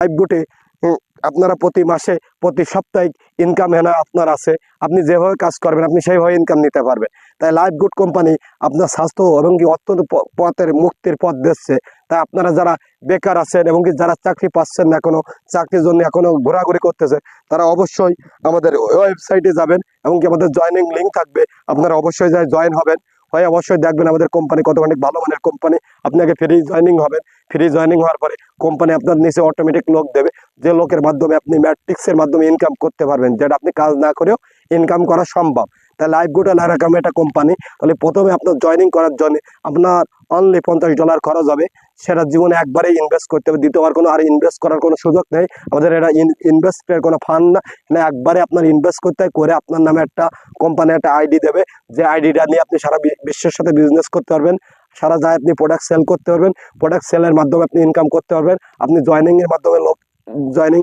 লাইফগুটে আপনারা প্রতি মাসে প্রতি সাপ্তাহিক ইনকাম এনে আপনার আছে, আপনি যেভাবে কাজ করবেন আপনি সেইভাবে ইনকাম নিতে পারবেন। তাই লাইফগুড কোম্পানি আপনার স্বাস্থ্য এবং কি অত্যন্ত পথের মুক্তির পথ দিচ্ছে। তাই আপনারা যারা বেকার আছেন এবং কি যারা চাকরি পাচ্ছেন না, এখনো চাকরির জন্য এখনো ঘোরাঘুরি করতেছে, তারা অবশ্যই আমাদের ওয়েবসাইটে যাবেন এবং কি আমাদের জয়েনিং লিঙ্ক থাকবে, আপনারা অবশ্যই যাই জয়েন হবেন, হয়ে অবশ্যই দেখবেন আমাদের কোম্পানি কতখানি ভালো মানের কোম্পানি। আপনি আগে ফ্রি জয়েনিং হবেন, ফ্রি জয়েনিং হওয়ার পরে কোম্পানি আপনার নিচে অটোমেটিক লোক দেবে, যে লোকের মাধ্যমে আপনি ম্যাট্রিক্সের মাধ্যমে ইনকাম করতে পারবেন, যেটা আপনি কাজ না করেও ইনকাম করা সম্ভব। তাই লাইফগুড এরকম একটা কোম্পানি। তাহলে প্রথমে আপনার জয়েনিং করার জন্য আপনার অনলি $50 খরচ হবে, সেটা জীবনে একবারেই ইনভেস্ট করতে হবে, দ্বিতীয়বার কোনো আর ইনভেস্ট করার কোনো সুযোগ নেই। আমাদের এটা ইনভেস্টের কোনো ফান্ড না, একবারে আপনার ইনভেস্ট করতে করে আপনার নামে একটা কোম্পানি একটা আইডি দেবে, যে আইডিটা নিয়ে আপনি সারা বিশ্বের সাথে বিজনেস করতে পারবেন, সারা যায় আপনি প্রোডাক্ট সেল করতে পারবেন, প্রোডাক্ট সেলের মাধ্যমে আপনি ইনকাম করতে পারবেন। আপনি জয়েনিংয়ের মাধ্যমে লোক জয়েনিং